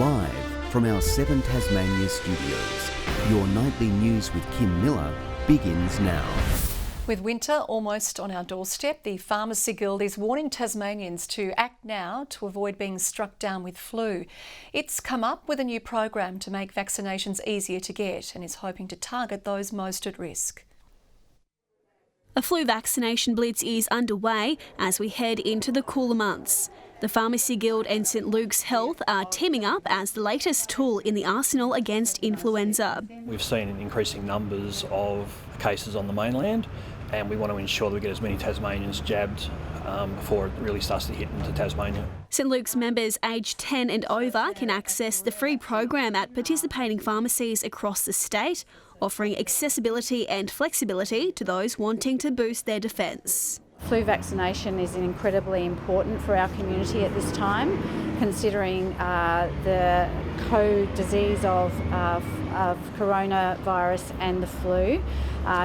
Live from our 7 Tasmania studios, your nightly news with Kim Miller begins now. With winter almost on our doorstep, the Pharmacy Guild is warning Tasmanians to act now to avoid being struck down with flu. It's come up with a new program to make vaccinations easier to get and is hoping to target those most at risk. A flu vaccination blitz is underway as we head into the cooler months. The Pharmacy Guild and St Luke's Health are teaming up as the latest tool in the arsenal against influenza. We've seen increasing numbers of cases on the mainland, and we want to ensure that we get as many Tasmanians jabbed before it really starts to hit into Tasmania. St Luke's members aged 10 and over can access the free program at participating pharmacies across the state, offering accessibility and flexibility to those wanting to boost their defence. Flu vaccination is incredibly important for our community at this time, considering the co-disease of coronavirus and the flu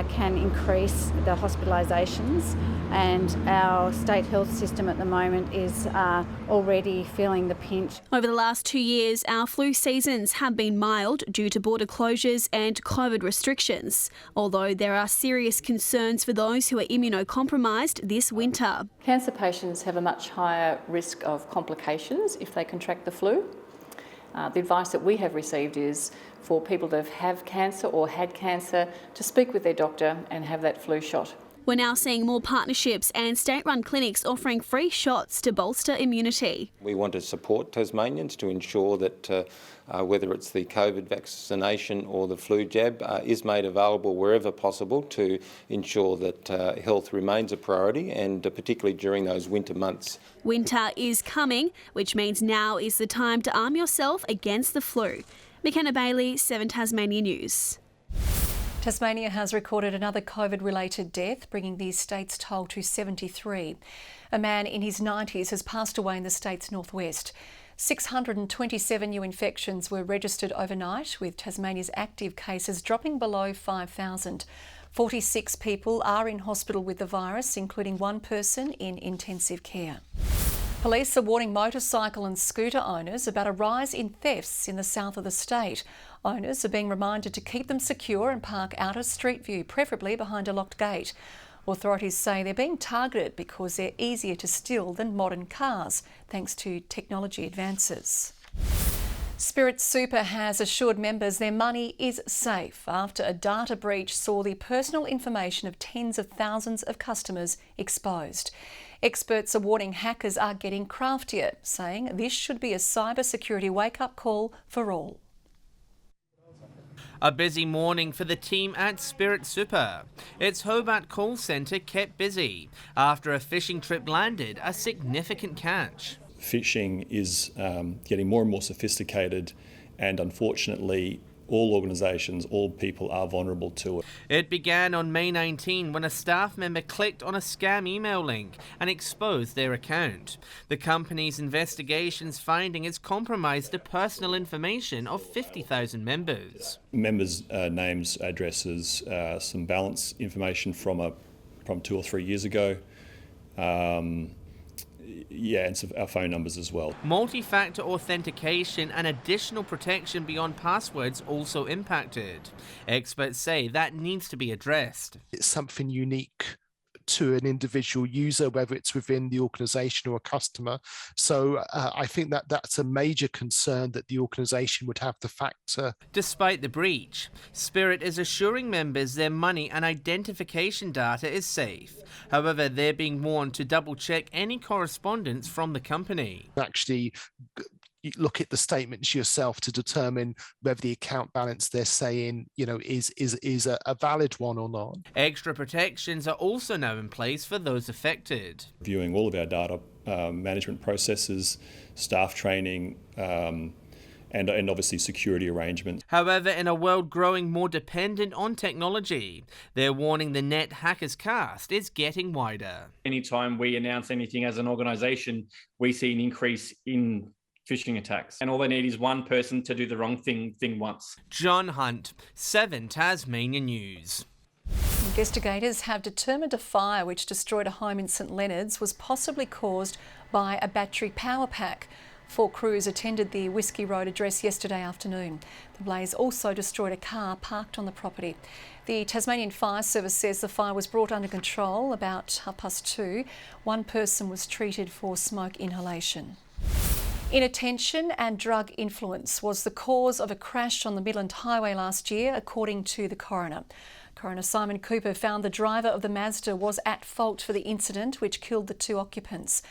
can increase the hospitalisations, and our state health system at the moment is already feeling the pinch. Over the last 2 years, our flu seasons have been mild due to border closures and COVID restrictions, although there are serious concerns for those who are immunocompromised this winter. Cancer patients have a much higher risk of complications if they contract the flu. The advice that we have received is for people that have cancer or had cancer to speak with their doctor and have that flu shot. We're now seeing more partnerships and state-run clinics offering free shots to bolster immunity. We want to support Tasmanians to ensure that whether it's the COVID vaccination or the flu jab is made available wherever possible to ensure that health remains a priority, and particularly during those winter months. Winter is coming, which means now is the time to arm yourself against the flu. McKenna Bailey, 7 Tasmania News. Tasmania has recorded another COVID-related death, bringing the state's toll to 73. A man in his 90s has passed away in the state's northwest. 627 new infections were registered overnight, with Tasmania's active cases dropping below 5,000. 46 people are in hospital with the virus, including one person in intensive care. Police are warning motorcycle and scooter owners about a rise in thefts in the south of the state. Owners are being reminded to keep them secure and park out of street view, preferably behind a locked gate. Authorities say they're being targeted because they're easier to steal than modern cars, thanks to technology advances. Spirit Super has assured members their money is safe after a data breach saw the personal information of tens of thousands of customers exposed. Experts are warning hackers are getting craftier, saying this should be a cybersecurity wake-up call for all. A busy morning for the team at Spirit Super. Its Hobart call centre kept busy after a fishing trip landed a significant catch. Fishing is getting more and more sophisticated, and unfortunately all organisations, all people are vulnerable to it. It began on May 19 when a staff member clicked on a scam email link and exposed their account. The company's investigation's finding it's compromised the personal information of 50,000 members. Members' names, addresses, some balance information from 2 or 3 years ago. And some, our phone numbers as well. Multi-factor authentication and additional protection beyond passwords also impacted. Experts say that needs to be addressed. It's something unique to an individual user, whether it's within the organisation or a customer. So I think that that's a major concern that the organisation would have to factor. Despite the breach, Spirit is assuring members their money and identification data is safe. However, they're being warned to double-check any correspondence from the company. Actually, look at the statements yourself to determine whether the account balance they're saying, is a valid one or not. Extra protections are also now in place for those affected. Reviewing all of our data management processes, staff training, and obviously security arrangements. However, in a world growing more dependent on technology, they're warning the net hackers cast is getting wider. Anytime we announce anything as an organisation, we see an increase in phishing attacks, and all they need is one person to do the wrong thing once. John Hunt, 7 Tasmania News. Investigators have determined a fire which destroyed a home in St Leonards was possibly caused by a battery power pack. 4 crews attended the Whiskey Road address yesterday afternoon. The blaze also destroyed a car parked on the property. The Tasmanian Fire Service says the fire was brought under control about 2:30. One person was treated for smoke inhalation. Inattention and drug influence was the cause of a crash on the Midland highway last year, according to the coroner. Coroner Simon Cooper found the driver of the Mazda was at fault for the incident, which killed the 2 occupants.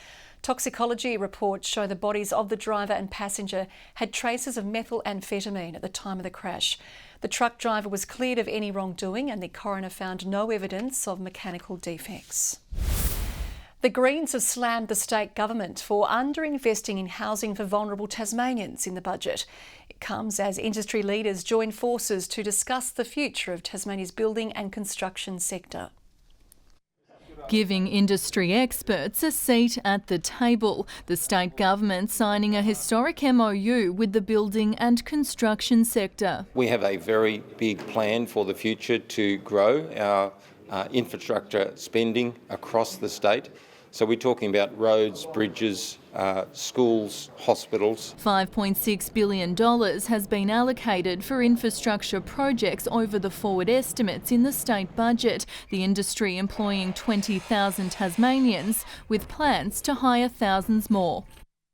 Toxicology reports show the bodies of the driver and passenger had traces of methamphetamine at the time of the crash. The truck driver was cleared of any wrongdoing and the coroner found no evidence of mechanical defects. The Greens have slammed the state government for underinvesting in housing for vulnerable Tasmanians in the budget. It comes as industry leaders join forces to discuss the future of Tasmania's building and construction sector. Giving industry experts a seat at the table. The state government signing a historic MOU with the building and construction sector. We have a very big plan for the future to grow our infrastructure spending across the state. So we're talking about roads, bridges, schools, hospitals. $5.6 billion has been allocated for infrastructure projects over the forward estimates in the state budget, the industry employing 20,000 Tasmanians, with plans to hire thousands more.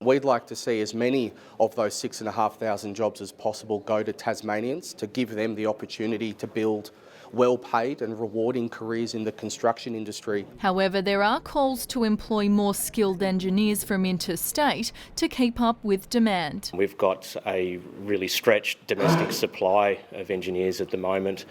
We'd like to see as many of those 6,500 jobs as possible go to Tasmanians to give them the opportunity to build well-paid and rewarding careers in the construction industry. However, there are calls to employ more skilled engineers from interstate to keep up with demand. We've got a really stretched domestic supply of engineers at the moment,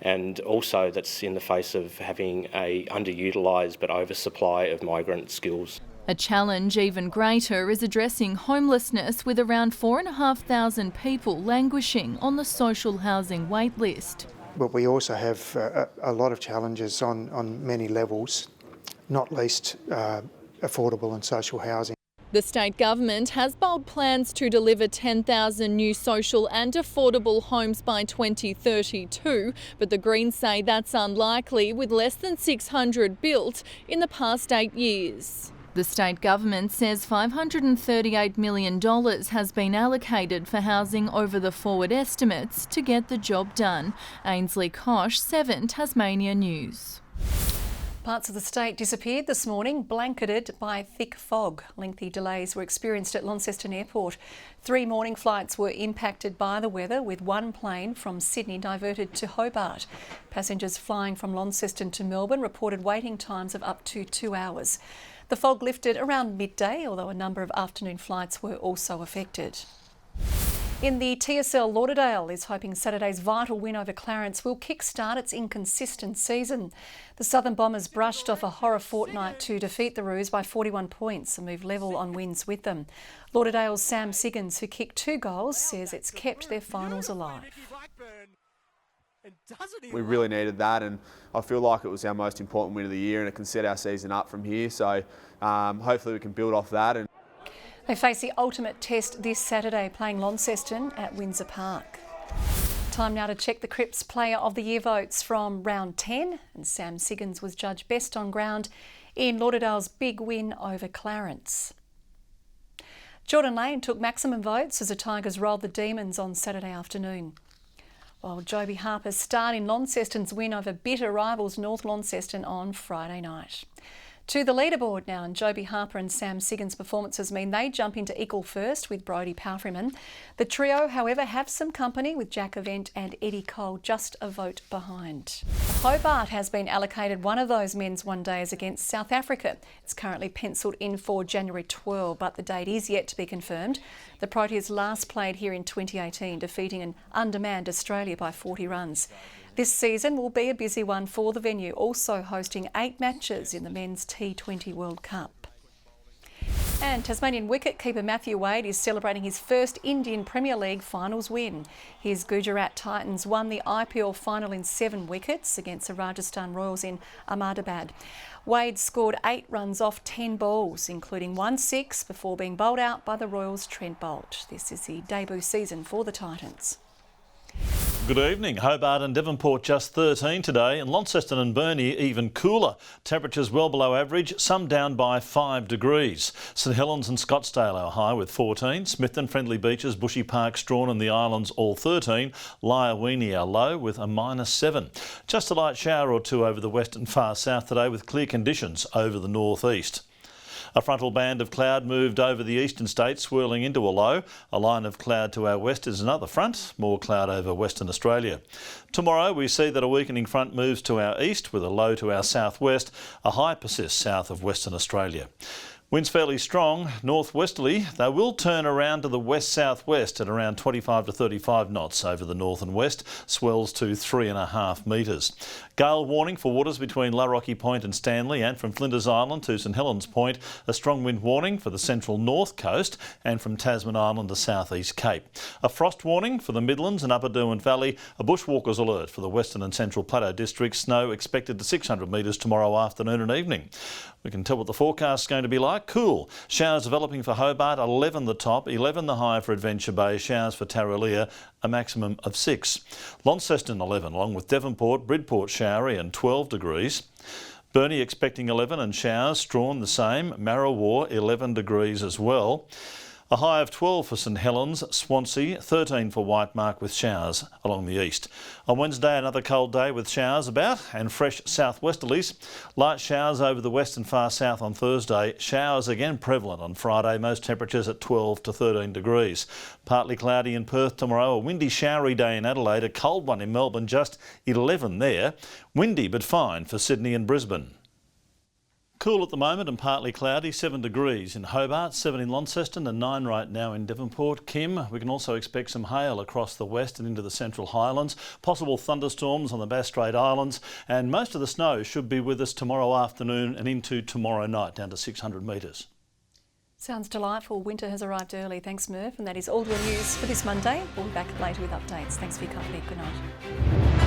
and also that's in the face of having a underutilised but oversupply of migrant skills. A challenge even greater is addressing homelessness, with around 4,500 people languishing on the social housing wait list. But we also have a lot of challenges on many levels, not least affordable and social housing. The state government has bold plans to deliver 10,000 new social and affordable homes by 2032, but the Greens say that's unlikely, with less than 600 built in the past 8 years. The state government says $538 million has been allocated for housing over the forward estimates to get the job done. Ainsley Kosh, 7 Tasmania News. Parts of the state disappeared this morning, blanketed by thick fog. Lengthy delays were experienced at Launceston Airport. 3 morning flights were impacted by the weather, with 1 plane from Sydney diverted to Hobart. Passengers flying from Launceston to Melbourne reported waiting times of up to 2 hours. The fog lifted around midday, although a number of afternoon flights were also affected. In the TSL, Lauderdale is hoping Saturday's vital win over Clarence will kickstart its inconsistent season. The Southern Bombers brushed off a horror fortnight to defeat the Roos by 41 points and move level on wins with them. Lauderdale's Sam Siggins, who kicked 2 goals, says it's kept their finals alive. We really needed that, and I feel like it was our most important win of the year, and it can set our season up from here. So hopefully we can build off that. And they face the ultimate test this Saturday, playing Launceston at Windsor Park. Time now to check the Crips Player of the Year votes from round 10, and Sam Siggins was judged best on ground in Lauderdale's big win over Clarence. Jordan Lane took maximum votes as the Tigers rolled the Demons on Saturday afternoon. While Joby Harper's start in Launceston's win over bitter rivals North Launceston on Friday night. To the leaderboard now, and Joby Harper and Sam Siggins' performances mean they jump into equal first with Brodie Palfreyman. The trio, however, have some company, with Jack Event and Eddie Cole just a vote behind. Hobart has been allocated one of those men's one-days against South Africa. It's currently pencilled in for January 12, but the date is yet to be confirmed. The Proteas last played here in 2018, defeating an undermanned Australia by 40 runs. This season will be a busy one for the venue, also hosting 8 matches in the Men's T20 World Cup. And Tasmanian wicketkeeper Matthew Wade is celebrating his first Indian Premier League finals win. His Gujarat Titans won the IPL final in 7 wickets against the Rajasthan Royals in Ahmedabad. Wade scored 8 runs off 10 balls, including 1 6, before being bowled out by the Royals' Trent Boult. This is the debut season for the Titans. Good evening. Hobart and Devonport just 13 today, and Launceston and Burnie even cooler. Temperatures well below average, some down by 5 degrees. St Helens and Scottsdale are high with 14. Smithton, Friendly Beaches, Bushy Park, Strawn and the Islands all 13. Lyawini are low with a -7. Just a light shower or two over the west and far south today with clear conditions over the northeast. A frontal band of cloud moved over the eastern states, swirling into a low. A line of cloud to our west is another front, more cloud over Western Australia. Tomorrow we see that a weakening front moves to our east with a low to our southwest. A high persists south of Western Australia. Winds fairly strong, northwesterly. They will turn around to the west-southwest at around 25 to 35 knots over the north and west, swells to 3.5 metres. Gale warning for waters between Larrocky Point and Stanley, and from Flinders Island to St Helens Point. A strong wind warning for the central north coast and from Tasman Island to South East Cape. A frost warning for the Midlands and Upper Derwent Valley. A bushwalkers alert for the Western and Central Plateau districts. Snow expected to 600 metres tomorrow afternoon and evening. We can tell what the forecast is going to be like. Cool. Showers developing for Hobart, 11 the top, 11 the high for Adventure Bay. Showers for Tarraleah, a maximum of 6. Launceston 11, along with Devonport, Bridport showery and 12 degrees. Burnie expecting 11 and showers. Strawn the same. Marrawar 11 degrees as well. A high of 12 for St Helens, Swansea, 13 for Whitemark with showers along the east. On Wednesday, another cold day with showers about and fresh southwesterlies. Light showers over the west and far south on Thursday. Showers again prevalent on Friday, most temperatures at 12 to 13 degrees. Partly cloudy in Perth tomorrow, a windy showery day in Adelaide, a cold one in Melbourne, just 11 there. Windy but fine for Sydney and Brisbane. Cool at the moment and partly cloudy, 7 degrees in Hobart, 7 in Launceston and 9 right now in Devonport. Kim, we can also expect some hail across the west and into the Central Highlands, possible thunderstorms on the Bass Strait Islands, and most of the snow should be with us tomorrow afternoon and into tomorrow night, down to 600 metres. Sounds delightful. Winter has arrived early. Thanks, Murph. And that is all your news for this Monday. We'll be back later with updates. Thanks for your company. Good night.